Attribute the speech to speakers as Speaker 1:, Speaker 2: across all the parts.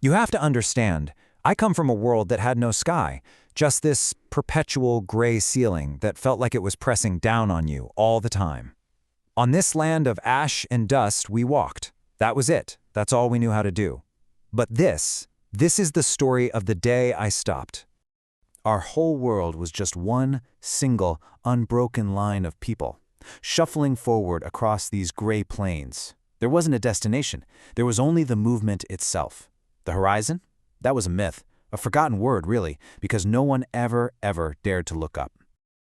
Speaker 1: You have to understand, I come from a world that had no sky, just this perpetual gray ceiling that felt like it was pressing down on you all the time. On this land of ash and dust, we walked. That was it. That's all we knew how to do. But this is the story of the day I stopped. Our whole world was just one single, unbroken line of people, shuffling forward across these gray plains. There wasn't a destination. There was only the movement itself. The horizon? That was a myth, a forgotten word, really, because no one ever dared to look up.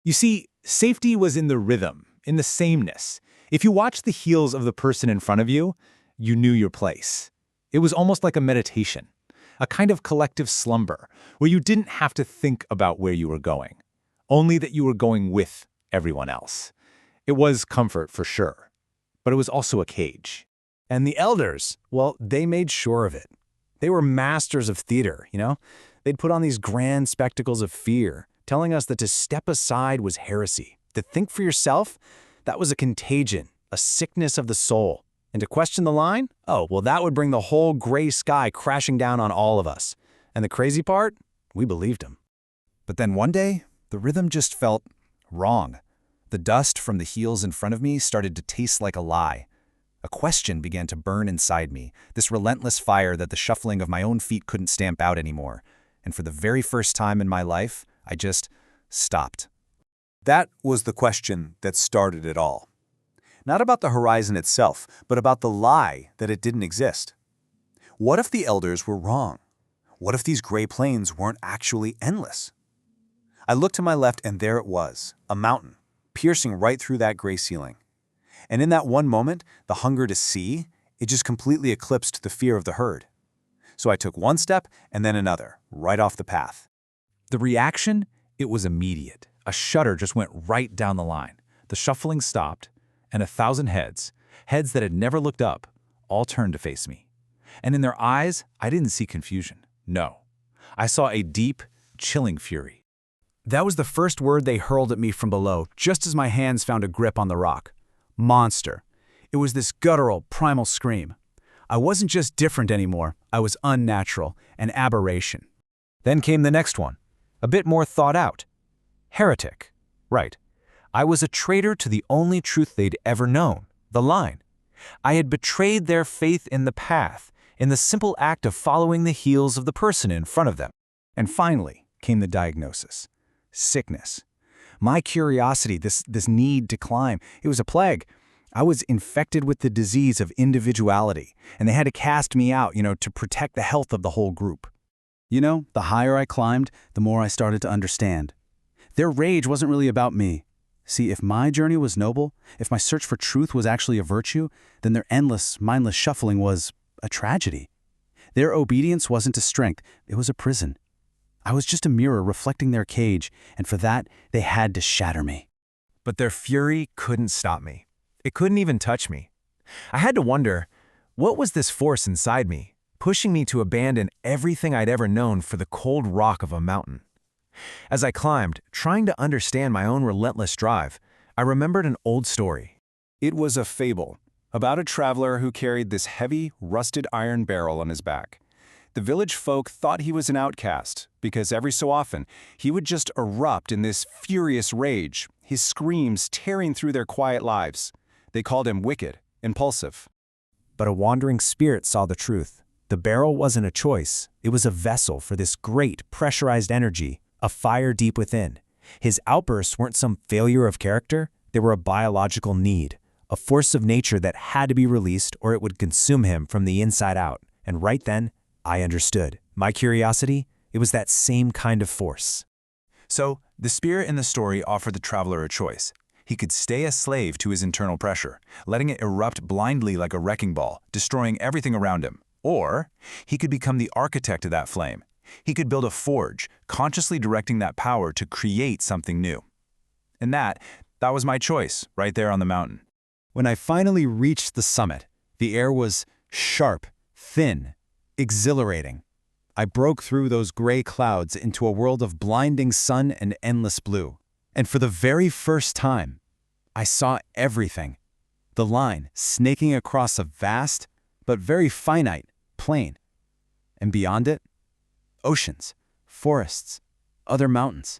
Speaker 2: You see, safety was in the rhythm, in the sameness. If you watched the heels of the person in front of you, you knew your place. It was almost like a meditation, a kind of collective slumber, where you didn't have to think about where you were going, only that you were going with everyone else. It was comfort for sure, but it was also a cage.
Speaker 1: And the elders, well, they made sure of it. They were masters of theater, you know? They'd put on these grand spectacles of fear, telling us that to step aside was heresy. To think for yourself, that was a contagion, a sickness of the soul. And to question the line? Oh, well, that would bring the whole gray sky crashing down on all of us. And the crazy part? We believed him. But then one day, the rhythm just felt wrong. The dust from the heels in front of me started to taste like a lie. A question began to burn inside me, this relentless fire that the shuffling of my own feet couldn't stamp out anymore. And for the very first time in my life, I just stopped. That was the question that started it all. Not about the horizon itself, but about the lie that it didn't exist. What if the elders were wrong? What if these gray plains weren't actually endless? I looked to my left and there it was, a mountain, piercing right through that gray ceiling. And in that one moment, the hunger to see, it just completely eclipsed the fear of the herd. So I took one step and then another, right off the path.
Speaker 2: The reaction? It was immediate. A shudder just went right down the line. The shuffling stopped, and 1,000 heads that had never looked up, all turned to face me. And in their eyes, I didn't see confusion. No. I saw a deep, chilling fury.
Speaker 1: That was the first word they hurled at me from below, just as my hands found a grip on the rock. Monster. It was this guttural, primal scream. I wasn't just different anymore, I was unnatural, an aberration. Then came the next one, a bit more thought out. Heretic. Right. I was a traitor to the only truth they'd ever known, the line. I had betrayed their faith in the path, in the simple act of following the heels of the person in front of them. And finally came the diagnosis. Sickness. My curiosity, this need to climb, it was a plague. I was infected with the disease of individuality, and they had to cast me out, to protect the health of the whole group. The higher I climbed, the more I started to understand. Their rage wasn't really about me. See, if my journey was noble, if my search for truth was actually a virtue, then their endless, mindless shuffling was a tragedy. Their obedience wasn't a strength, it was a prison. I was just a mirror reflecting their cage, and for that, they had to shatter me. But their fury couldn't stop me. It couldn't even touch me. I had to wonder, what was this force inside me, pushing me to abandon everything I'd ever known for the cold rock of a mountain? As I climbed, trying to understand my own relentless drive, I remembered an old story. It was a fable about a traveler who carried this heavy, rusted iron barrel on his back. The village folk thought he was an outcast because every so often he would just erupt in this furious rage, his screams tearing through their quiet lives. They called him wicked, impulsive. But a wandering spirit saw the truth. The barrel wasn't a choice. It was a vessel for this great, pressurized energy, a fire deep within. His outbursts weren't some failure of character. They were a biological need, a force of nature that had to be released or it would consume him from the inside out. And right then, I understood. My curiosity, it was that same kind of force. So, the spirit in the story offered the traveler a choice. He could stay a slave to his internal pressure, letting it erupt blindly like a wrecking ball, destroying everything around him. Or, he could become the architect of that flame. He could build a forge, consciously directing that power to create something new. And that was my choice, right there on the mountain. When I finally reached the summit, the air was sharp, thin, exhilarating. I broke through those gray clouds into a world of blinding sun and endless blue. And for the very first time, I saw everything. The line snaking across a vast, but very finite, plain. And beyond it, oceans, forests, other mountains.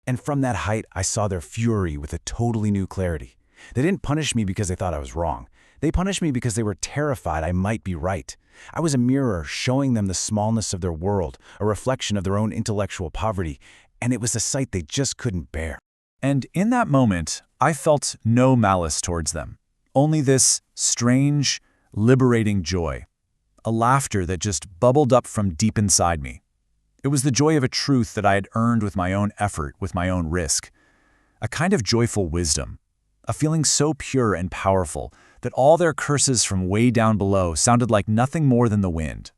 Speaker 1: And from that height, I saw their fury with a totally new clarity. They didn't punish me because they thought I was wrong. They punished me because they were terrified I might be right. I was a mirror showing them the smallness of their world, a reflection of their own intellectual poverty, and it was a sight they just couldn't bear.
Speaker 2: And in that moment, I felt no malice towards them. Only this strange, liberating joy. A laughter that just bubbled up from deep inside me. It was the joy of a truth that I had earned with my own effort, with my own risk. A kind of joyful wisdom. A feeling so pure and powerful that all their curses from way down below sounded like nothing more than the wind.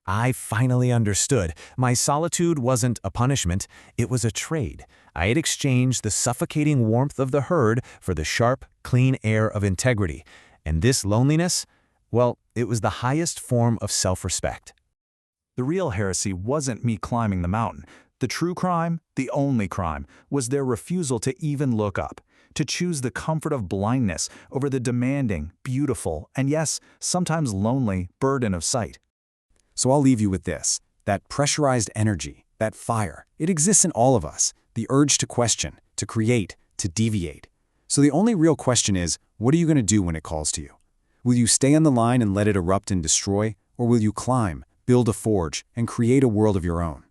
Speaker 1: I finally understood. My solitude wasn't a punishment, it was a trade. I had exchanged the suffocating warmth of the herd for the sharp, clean air of integrity. And this loneliness, well, it was the highest form of self-respect.
Speaker 3: The real heresy wasn't me climbing the mountain. The true crime, the only crime, was their refusal to even look up, to choose the comfort of blindness over the demanding, beautiful, and yes, sometimes lonely burden of sight.
Speaker 1: So I'll leave you with this. That pressurized energy, that fire, it exists in all of us. The urge to question, to create, to deviate. So the only real question is, what are you going to do when it calls to you? Will you stay on the line and let it erupt and destroy? Or will you climb, build a forge, and create a world of your own?